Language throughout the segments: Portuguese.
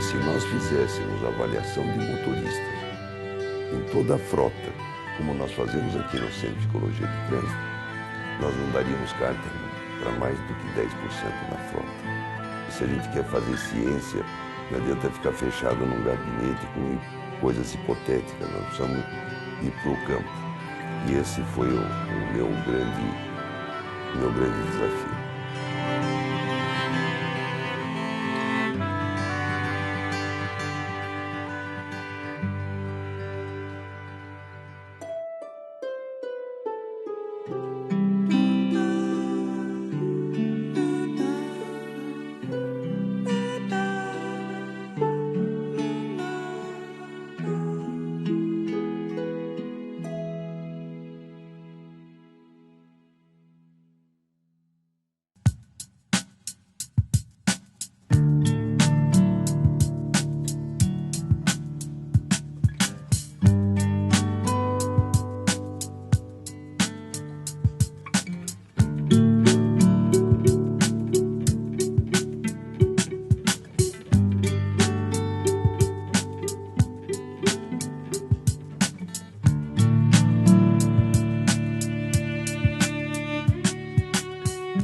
se nós fizéssemos avaliação de motoristas em toda a frota, como nós fazemos aqui no Centro de Psicologia de Trânsito, nós não daríamos carta para mais do que 10% da frota. E se a gente quer fazer ciência, não adianta ficar fechado num gabinete com coisas hipotéticas, nós precisamos ir para o campo. E esse foi o meu grande desafio.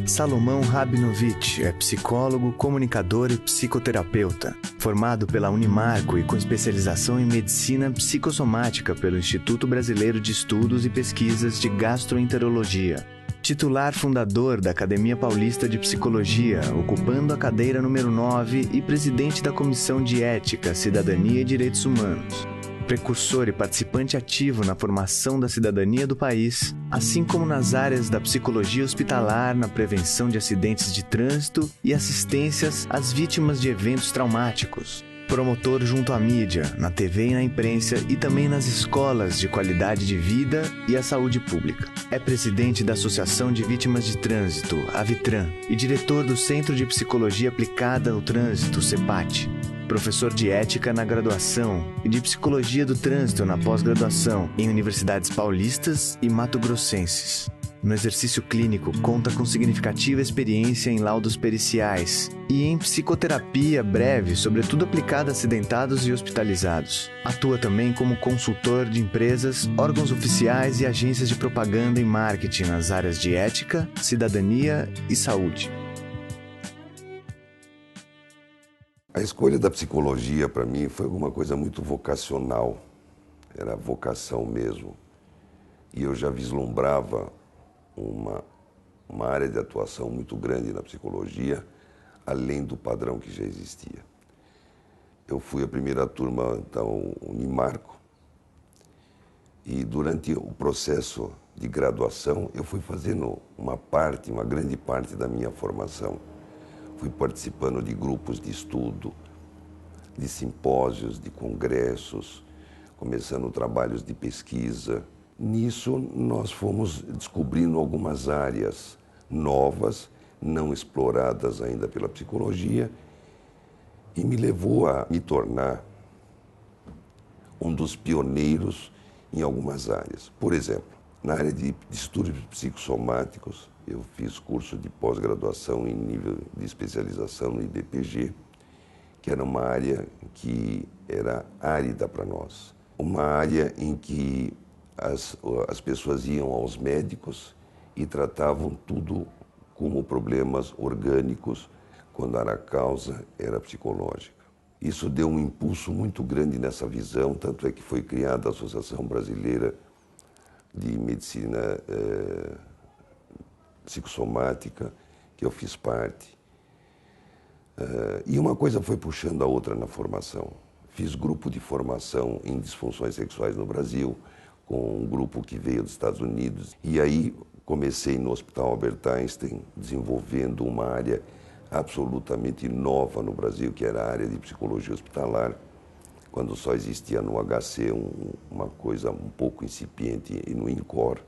Salomão Rabinovich é psicólogo, comunicador e psicoterapeuta, formado pela Unimarco e com especialização em medicina psicossomática pelo Instituto Brasileiro de Estudos e Pesquisas de Gastroenterologia. Titular fundador da Academia Paulista de Psicologia, ocupando a cadeira número 9 e presidente da Comissão de Ética, Cidadania e Direitos Humanos. Precursor e participante ativo na formação da cidadania do país, assim como nas áreas da psicologia hospitalar, na prevenção de acidentes de trânsito e assistências às vítimas de eventos traumáticos. Promotor junto à mídia, na TV e na imprensa e também nas escolas de qualidade de vida e a saúde pública. É presidente da Associação de Vítimas de Trânsito, Avitran, e diretor do Centro de Psicologia Aplicada ao Trânsito, CEPAT. Professor de Ética na graduação e de Psicologia do Trânsito na pós-graduação em universidades paulistas e mato-grossenses. No exercício clínico, conta com significativa experiência em laudos periciais e em psicoterapia breve, sobretudo aplicada a acidentados e hospitalizados. Atua também como consultor de empresas, órgãos oficiais e agências de propaganda e marketing nas áreas de ética, cidadania e saúde. A escolha da psicologia, para mim, foi alguma coisa muito vocacional. Era vocação mesmo. E eu já vislumbrava uma área de atuação muito grande na psicologia, além do padrão que já existia. Eu fui a primeira turma da Unimarco e durante o processo de graduação eu fui fazendo uma grande parte da minha formação. Fui participando de grupos de estudo, de simpósios, de congressos, começando trabalhos de pesquisa. Nisso, nós fomos descobrindo algumas áreas novas, não exploradas ainda pela psicologia, e me levou a me tornar um dos pioneiros em algumas áreas. Por exemplo, na área de distúrbios psicossomáticos, eu fiz curso de pós-graduação em nível de especialização no IBPG, que era uma área que era árida para nós. Uma área em que as pessoas iam aos médicos e tratavam tudo como problemas orgânicos, quando a causa era psicológica. Isso deu um impulso muito grande nessa visão, tanto é que foi criada a Associação Brasileira de Medicina Psicossomática, que eu fiz parte. E uma coisa foi puxando a outra na formação. Fiz grupo de formação em disfunções sexuais no Brasil, com um grupo que veio dos Estados Unidos. E aí comecei no Hospital Albert Einstein, desenvolvendo uma área absolutamente nova no Brasil, que era a área de psicologia hospitalar, quando só existia no HC uma coisa um pouco incipiente e no INCOR.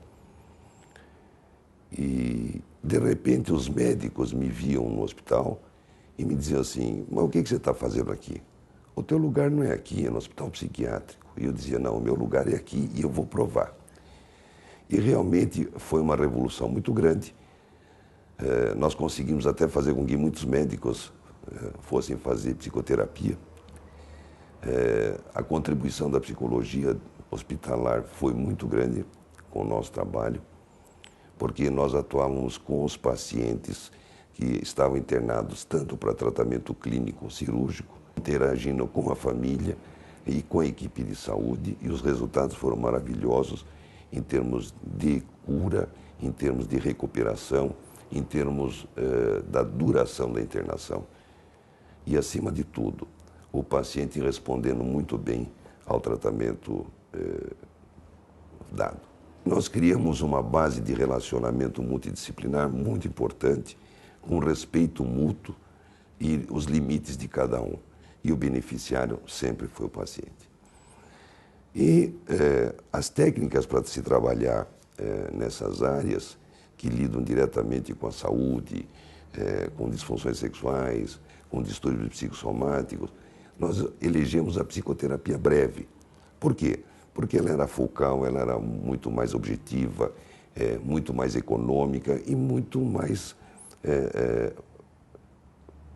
E, de repente, os médicos me viam no hospital e me diziam assim: mas o que você está fazendo aqui? O teu lugar não é aqui, é no hospital psiquiátrico. E eu dizia: não, o meu lugar é aqui e eu vou provar. E realmente foi uma revolução muito grande. Nós conseguimos até fazer com que muitos médicos fossem fazer psicoterapia. A contribuição da psicologia hospitalar foi muito grande com o nosso trabalho, porque nós atuávamos com os pacientes que estavam internados tanto para tratamento clínico, cirúrgico, interagindo com a família e com a equipe de saúde, e os resultados foram maravilhosos em termos de cura, em termos de recuperação, em termos da duração da internação. E, acima de tudo, o paciente respondendo muito bem ao tratamento dado. Nós criamos uma base de relacionamento multidisciplinar muito importante, com respeito mútuo e os limites de cada um. E o beneficiário sempre foi o paciente. E as técnicas para se trabalhar nessas áreas que lidam diretamente com a saúde, com disfunções sexuais, com distúrbios psicossomáticos, nós elegemos a psicoterapia breve. Por quê? Porque ela era focal, ela era muito mais objetiva, muito mais econômica e muito mais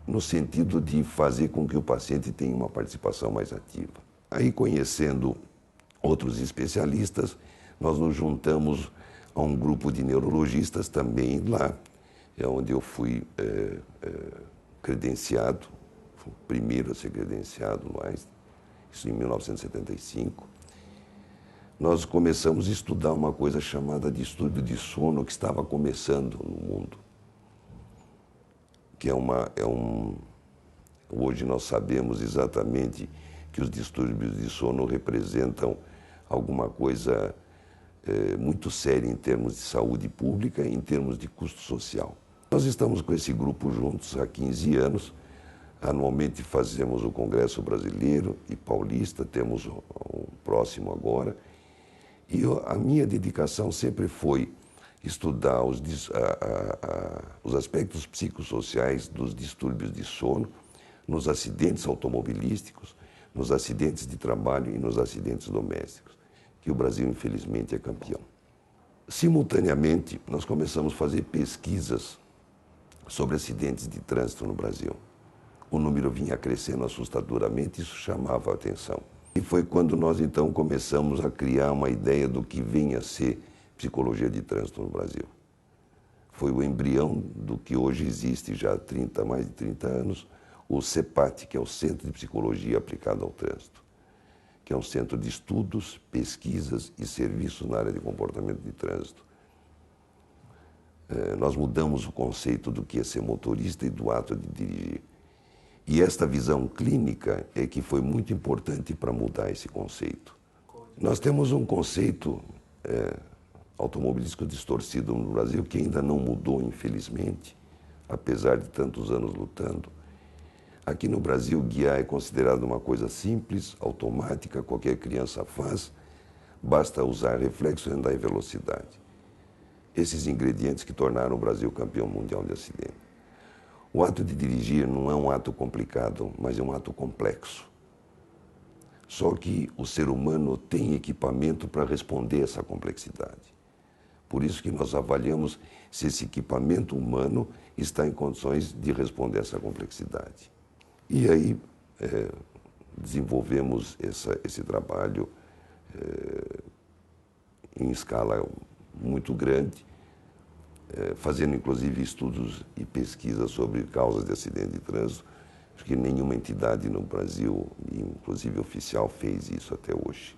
no sentido de fazer com que o paciente tenha uma participação mais ativa. Aí, conhecendo outros especialistas, nós nos juntamos a um grupo de neurologistas também lá, onde eu fui credenciado, fui o primeiro a ser credenciado mais, isso em 1975. Nós começamos a estudar uma coisa chamada distúrbio de sono, que estava começando no mundo. Que hoje nós sabemos exatamente que os distúrbios de sono representam alguma coisa muito séria em termos de saúde pública e em termos de custo social. Nós estamos com esse grupo juntos há 15 anos. Anualmente fazemos o Congresso Brasileiro e Paulista, temos um próximo agora. E a minha dedicação sempre foi estudar os aspectos psicossociais dos distúrbios de sono, nos acidentes automobilísticos, nos acidentes de trabalho e nos acidentes domésticos, que o Brasil, infelizmente, é campeão. Simultaneamente, nós começamos a fazer pesquisas sobre acidentes de trânsito no Brasil. O número vinha crescendo assustadoramente, isso chamava a atenção. E foi quando nós, então, começamos a criar uma ideia do que vinha a ser psicologia de trânsito no Brasil. Foi o embrião do que hoje existe já há mais de 30 anos, o CEPAT, que é o Centro de Psicologia Aplicada ao Trânsito, que é um centro de estudos, pesquisas e serviços na área de comportamento de trânsito. Nós mudamos o conceito do que é ser motorista e do ato de dirigir. E esta visão clínica é que foi muito importante para mudar esse conceito. Nós temos um conceito automobilístico distorcido no Brasil que ainda não mudou, infelizmente, apesar de tantos anos lutando. Aqui no Brasil, guiar é considerado uma coisa simples, automática, qualquer criança faz, basta usar reflexo e andar em velocidade. Esses ingredientes que tornaram o Brasil campeão mundial de acidente. O ato de dirigir não é um ato complicado, mas é um ato complexo. Só que o ser humano tem equipamento para responder a essa complexidade. Por isso que nós avaliamos se esse equipamento humano está em condições de responder a essa complexidade. E aí desenvolvemos esse trabalho em escala muito grande, fazendo inclusive estudos e pesquisas sobre causas de acidente de trânsito, porque nenhuma entidade no Brasil, inclusive oficial, fez isso até hoje.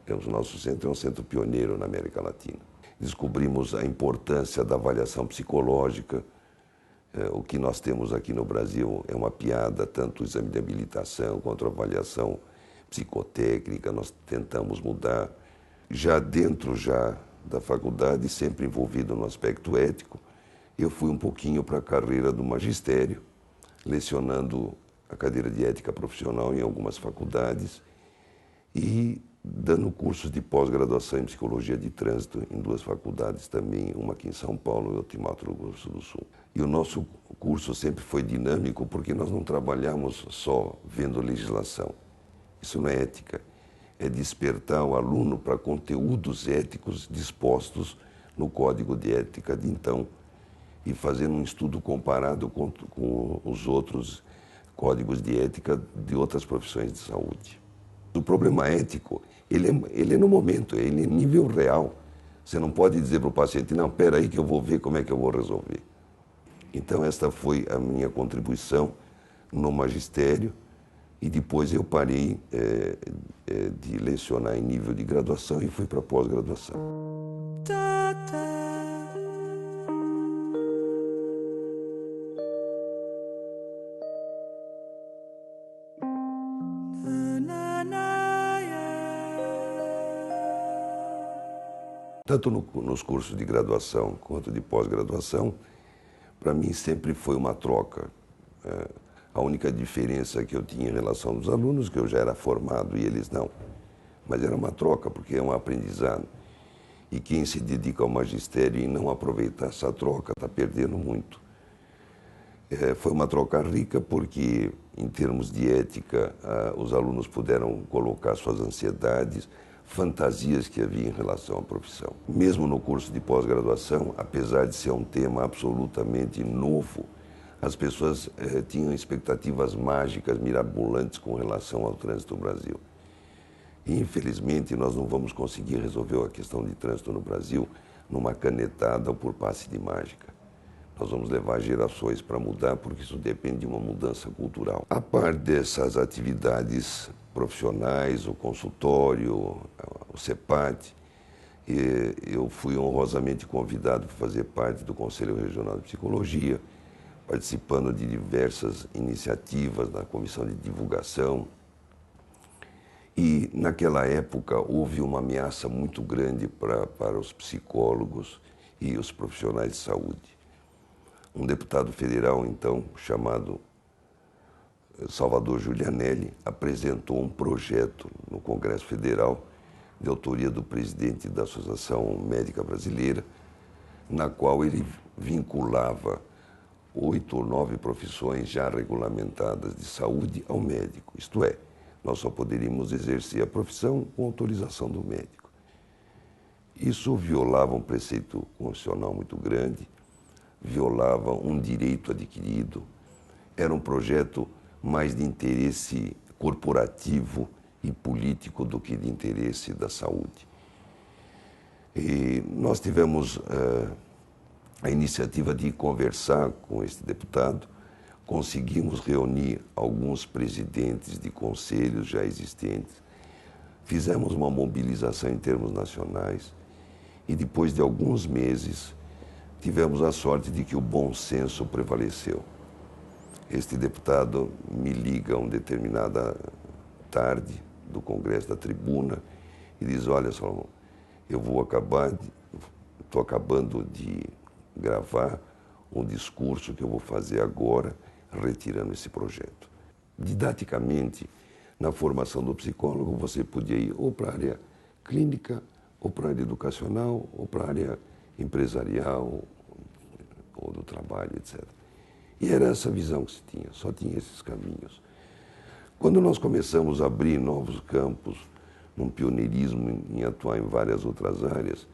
O nosso centro é um centro pioneiro na América Latina. Descobrimos a importância da avaliação psicológica. O que nós temos aqui no Brasil é uma piada, tanto o exame de habilitação quanto a avaliação psicotécnica. Nós tentamos mudar. Já dentro da faculdade, sempre envolvido no aspecto ético, eu fui um pouquinho para a carreira do magistério, lecionando a cadeira de ética profissional em algumas faculdades e dando cursos de pós-graduação em psicologia de trânsito em 2 faculdades também, uma aqui em São Paulo e outra em Mato Grosso do Sul. E o nosso curso sempre foi dinâmico porque nós não trabalhamos só vendo legislação. Isso não é ética. É despertar o aluno para conteúdos éticos dispostos no Código de Ética de então e fazendo um estudo comparado com os outros códigos de ética de outras profissões de saúde. O problema ético, ele é no momento, ele é nível real. Você não pode dizer para o paciente, não, espera aí que eu vou ver como é que eu vou resolver. Então esta foi a minha contribuição no magistério e depois eu parei de lecionar em nível de graduação e fui para pós-graduação. Tanto nos cursos de graduação quanto de pós-graduação, para mim sempre foi uma troca. A única diferença que eu tinha em relação aos alunos, que eu já era formado e eles não. Mas era uma troca, porque é um aprendizado. E quem se dedica ao magistério e não aproveitar essa troca está perdendo muito. Foi uma troca rica porque, em termos de ética, os alunos puderam colocar suas ansiedades, fantasias que havia em relação à profissão. Mesmo no curso de pós-graduação, apesar de ser um tema absolutamente novo, as pessoas tinham expectativas mágicas, mirabolantes com relação ao trânsito no Brasil. E, infelizmente, nós não vamos conseguir resolver a questão de trânsito no Brasil numa canetada ou por passe de mágica. Nós vamos levar gerações para mudar, porque isso depende de uma mudança cultural. A par dessas atividades profissionais, o consultório, o CEPAT, eu fui honrosamente convidado para fazer parte do Conselho Regional de Psicologia, participando de diversas iniciativas na comissão de divulgação. E, naquela época, houve uma ameaça muito grande para os psicólogos e os profissionais de saúde. Um deputado federal, então, chamado Salvador Giulianelli, apresentou um projeto no Congresso Federal, de autoria do presidente da Associação Médica Brasileira, na qual ele vinculava 8 ou 9 profissões já regulamentadas de saúde ao médico. Isto é, nós só poderíamos exercer a profissão com autorização do médico. Isso violava um preceito constitucional muito grande, violava um direito adquirido, era um projeto mais de interesse corporativo e político do que de interesse da saúde. E nós tivemos a iniciativa de conversar com este deputado, conseguimos reunir alguns presidentes de conselhos já existentes, fizemos uma mobilização em termos nacionais e depois de alguns meses tivemos a sorte de que o bom senso prevaleceu. Este deputado me liga uma determinada tarde do Congresso da Tribuna e diz, olha, Salomão, estou acabando de gravar um discurso que eu vou fazer agora, retirando esse projeto. Didaticamente, na formação do psicólogo, você podia ir ou para a área clínica, ou para a área educacional, ou para a área empresarial, ou do trabalho, etc. E era essa visão que se tinha, só tinha esses caminhos. Quando nós começamos a abrir novos campos, num pioneirismo em atuar em várias outras áreas,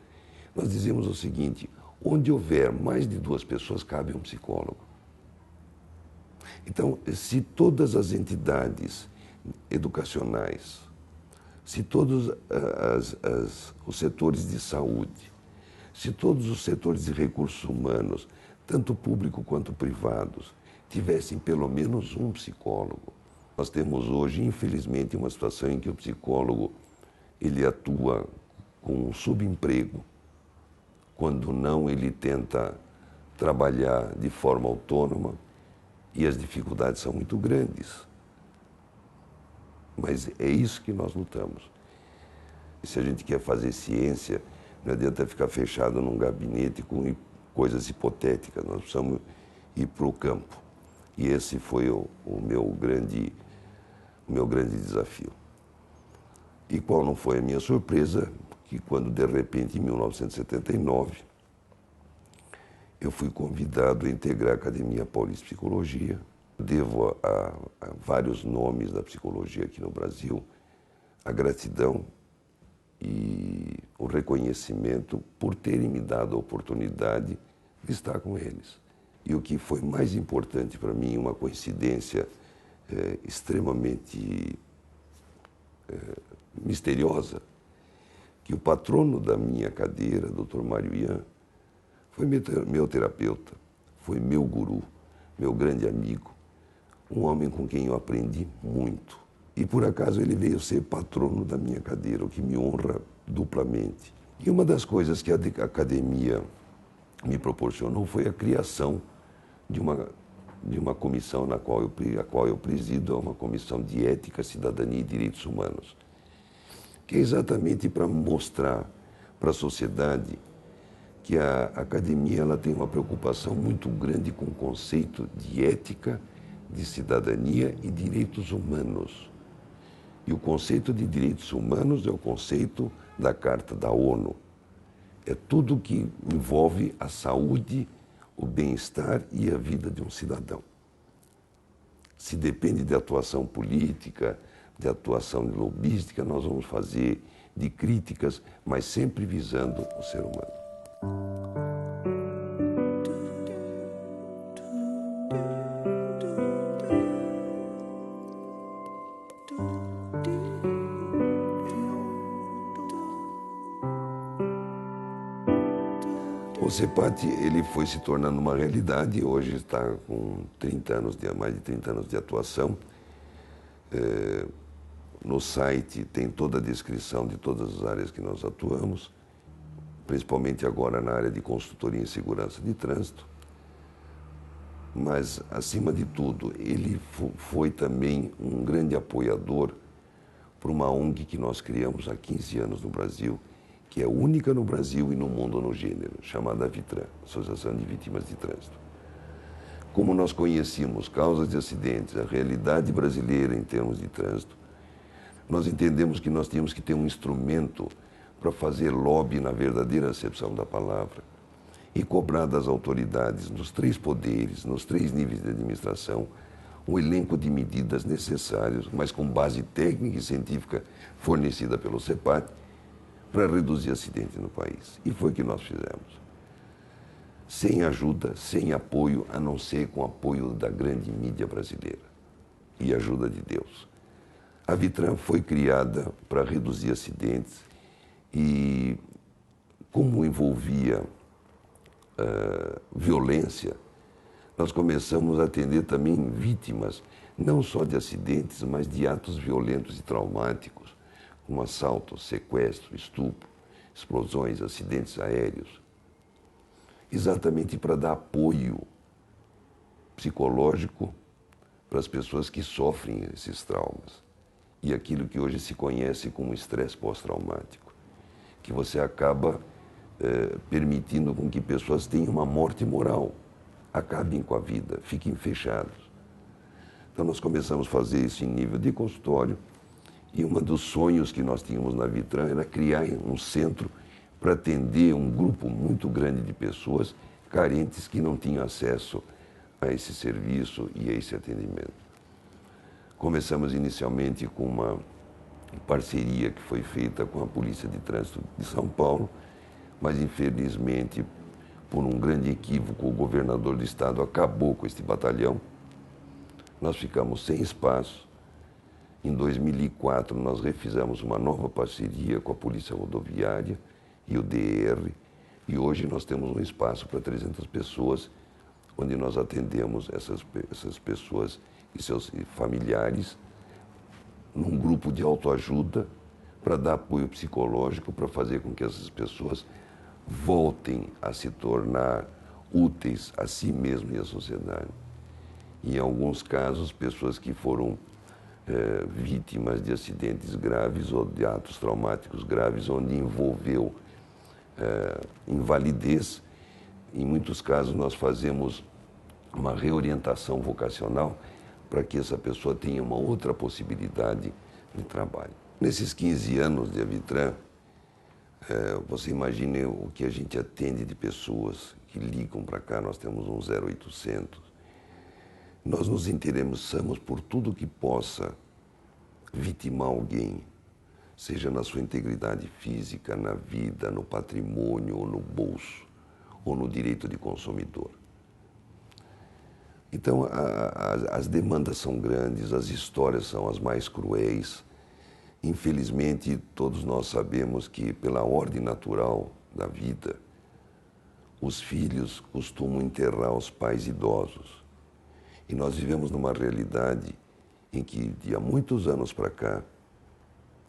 nós dizíamos o seguinte, onde houver mais de 2 pessoas, cabe um psicólogo. Então, se todas as entidades educacionais, se todos os setores de saúde, se todos os setores de recursos humanos, tanto público quanto privados, tivessem pelo menos um psicólogo. Nós temos hoje, infelizmente, uma situação em que o psicólogo ele atua com um subemprego, quando não ele tenta trabalhar de forma autônoma e as dificuldades são muito grandes. Mas é isso que nós lutamos. E se a gente quer fazer ciência, não adianta ficar fechado num gabinete com coisas hipotéticas, nós precisamos ir para o campo. E esse foi o meu grande desafio. E qual não foi a minha surpresa, que quando de repente, em 1979, eu fui convidado a integrar a Academia Paulista de Psicologia. Devo a vários nomes da psicologia aqui no Brasil a gratidão e o reconhecimento por terem me dado a oportunidade de estar com eles. E o que foi mais importante para mim, uma coincidência extremamente misteriosa, que o patrono da minha cadeira, Dr. Mário Ian, foi meu terapeuta, foi meu guru, meu grande amigo, um homem com quem eu aprendi muito. E por acaso ele veio ser patrono da minha cadeira, o que me honra duplamente. E uma das coisas que a academia me proporcionou foi a criação de uma comissão a qual eu presido, uma comissão de ética, cidadania e direitos humanos, que é exatamente para mostrar para a sociedade que a academia ela tem uma preocupação muito grande com o conceito de ética, de cidadania e direitos humanos. E o conceito de direitos humanos é o conceito da Carta da ONU. É tudo que envolve a saúde, o bem-estar e a vida de um cidadão. Se depende de atuação política, de atuação lobística, nós vamos fazer de críticas, mas sempre visando o ser humano. O CEPAT ele foi se tornando uma realidade, hoje está com mais de 30 anos de atuação. No site tem toda a descrição de todas as áreas que nós atuamos, principalmente agora na área de consultoria em segurança de trânsito. Mas, acima de tudo, ele foi também um grande apoiador para uma ONG que nós criamos há 15 anos no Brasil, que é única no Brasil e no mundo no gênero, chamada Avitran, Associação de Vítimas de Trânsito. Como nós conhecíamos causas de acidentes, a realidade brasileira em termos de trânsito, nós entendemos que nós tínhamos que ter um instrumento para fazer lobby na verdadeira acepção da palavra e cobrar das autoridades, nos 3 poderes, nos 3 níveis de administração, um elenco de medidas necessárias, mas com base técnica e científica fornecida pelo CEPAT, para reduzir acidentes no país. E foi o que nós fizemos. Sem ajuda, sem apoio, a não ser com o apoio da grande mídia brasileira e ajuda de Deus. A Avitran foi criada para reduzir acidentes e, como envolvia violência, nós começamos a atender também vítimas, não só de acidentes, mas de atos violentos e traumáticos, como assalto, sequestro, estupro, explosões, acidentes aéreos. Exatamente para dar apoio psicológico para as pessoas que sofrem esses traumas. E aquilo que hoje se conhece como estresse pós-traumático, que você acaba permitindo com que pessoas tenham uma morte moral, acabem com a vida, fiquem fechados. Então nós começamos a fazer isso em nível de consultório, e um dos sonhos que nós tínhamos na Avitran era criar um centro para atender um grupo muito grande de pessoas carentes que não tinham acesso a esse serviço e a esse atendimento. Começamos inicialmente com uma parceria que foi feita com a Polícia de Trânsito de São Paulo, mas infelizmente, por um grande equívoco, o governador do estado acabou com este batalhão. Nós ficamos sem espaço. Em 2004, nós refizemos uma nova parceria com a Polícia Rodoviária e o DR, e hoje nós temos um espaço para 300 pessoas, onde nós atendemos essas pessoas e seus familiares num grupo de autoajuda para dar apoio psicológico, para fazer com que essas pessoas voltem a se tornar úteis a si mesmo e à sociedade. E, em alguns casos, pessoas que foram vítimas de acidentes graves ou de atos traumáticos graves, onde envolveu invalidez. Em muitos casos, nós fazemos uma reorientação vocacional para que essa pessoa tenha uma outra possibilidade de trabalho. Nesses 15 anos de Avitran, você imagine o que a gente atende de pessoas que ligam para cá, nós temos um 0800. Nós nos interessamos por tudo que possa vitimar alguém, seja na sua integridade física, na vida, no patrimônio, ou no bolso, ou no direito de consumidor. Então, as demandas são grandes, as histórias são as mais cruéis. Infelizmente, todos nós sabemos que, pela ordem natural da vida, os filhos costumam enterrar os pais idosos. E nós vivemos numa realidade em que, de há muitos anos para cá,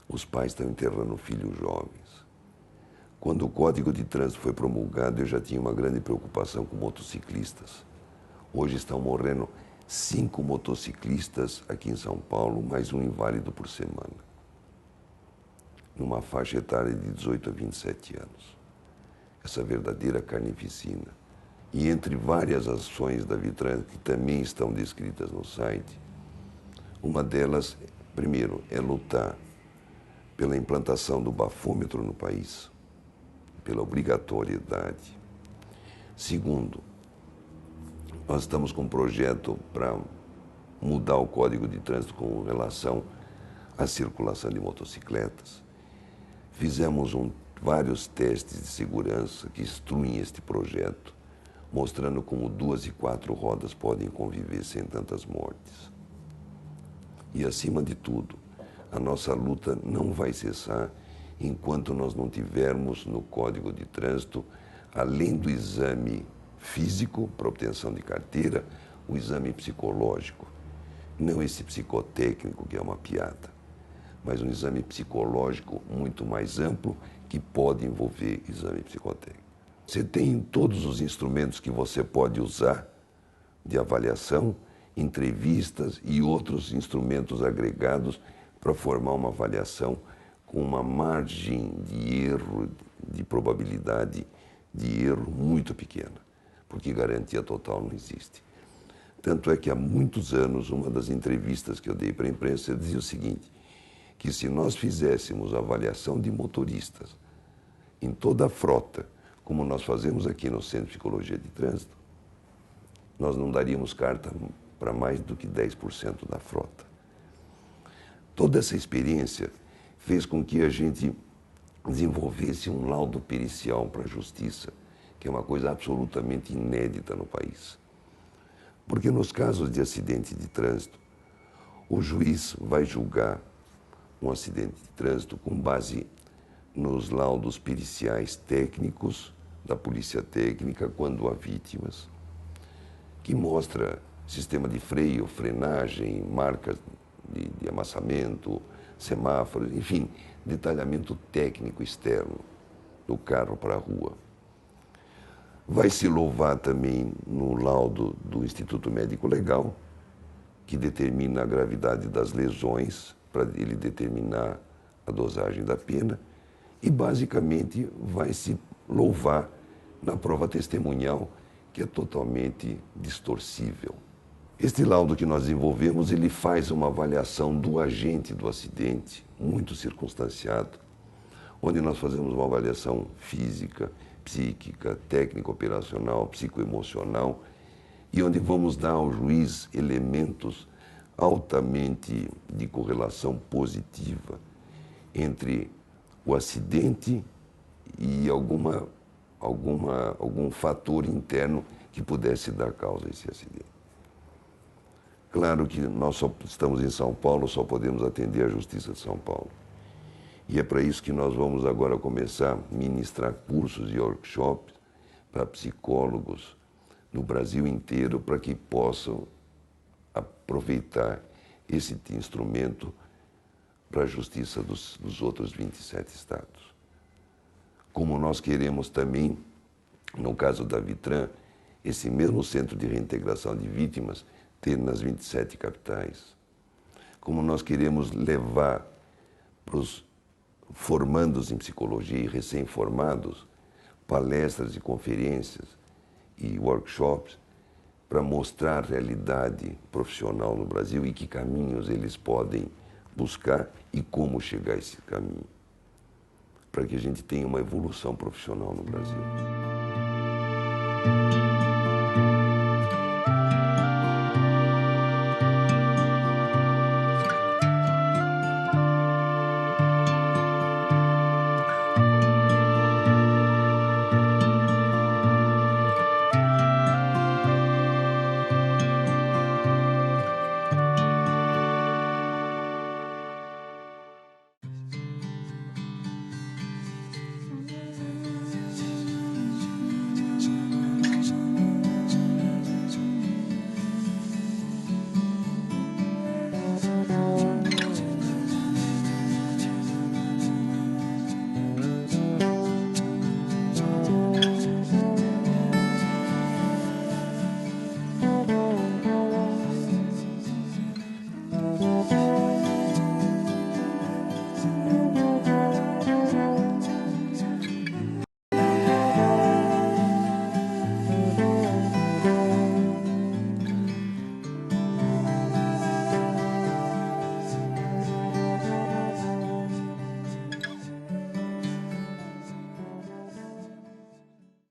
os pais estão enterrando filhos jovens. Quando o Código de Trânsito foi promulgado, eu já tinha uma grande preocupação com motociclistas. Hoje estão morrendo 5 motociclistas aqui em São Paulo, mais um inválido por semana, numa faixa etária de 18 a 27 anos. Essa verdadeira carnificina. E entre várias ações da Vitran, que também estão descritas no site, uma delas, primeiro, é lutar pela implantação do bafômetro no país, pela obrigatoriedade. Segundo, nós estamos com um projeto para mudar o Código de Trânsito com relação à circulação de motocicletas. Fizemos vários testes de segurança que instruem este projeto, mostrando como 2 e 4 rodas podem conviver sem tantas mortes. E, acima de tudo, a nossa luta não vai cessar enquanto nós não tivermos no Código de Trânsito, além do exame físico para obtenção de carteira, o exame psicológico. Não esse psicotécnico que é uma piada, mas um exame psicológico muito mais amplo que pode envolver exame psicotécnico. Você tem todos os instrumentos que você pode usar de avaliação, entrevistas e outros instrumentos agregados para formar uma avaliação com uma margem de erro, de probabilidade de erro muito pequena, porque garantia total não existe. Tanto é que há muitos anos, uma das entrevistas que eu dei para a imprensa, eu dizia o seguinte, que se nós fizéssemos avaliação de motoristas em toda a frota, como nós fazemos aqui no Centro de Psicologia de Trânsito, nós não daríamos carta para mais do que 10% da frota. Toda essa experiência fez com que a gente desenvolvesse um laudo pericial para a justiça, que é uma coisa absolutamente inédita no país. Porque nos casos de acidente de trânsito, o juiz vai julgar um acidente de trânsito com base nos laudos periciais técnicos da polícia técnica quando há vítimas, que mostra sistema de freio, frenagem, marcas de amassamento, semáforos, enfim, detalhamento técnico externo do carro para a rua. Vai se louvar também no laudo do Instituto Médico Legal, que determina a gravidade das lesões, para ele determinar a dosagem da pena, e basicamente vai se louvar na prova testemunhal, que é totalmente distorcível. Este laudo que nós desenvolvemos, ele faz uma avaliação do agente do acidente, muito circunstanciado, onde nós fazemos uma avaliação física, psíquica, técnico-operacional, psicoemocional, e onde vamos dar ao juiz elementos altamente de correlação positiva entre o acidente e algum fator interno que pudesse dar causa a esse acidente. Claro que nós só estamos em São Paulo, só podemos atender a Justiça de São Paulo. E é para isso que nós vamos agora começar a ministrar cursos e workshops para psicólogos no Brasil inteiro, para que possam aproveitar esse instrumento para a justiça dos outros 27 estados. Como nós queremos também, no caso da Vitran, esse mesmo centro de reintegração de vítimas ter nas 27 capitais. Como nós queremos levar para os formandos em psicologia e recém-formados palestras e conferências e workshops para mostrar a realidade profissional no Brasil e que caminhos eles podem buscar e como chegar a esse caminho, para que a gente tenha uma evolução profissional no Brasil.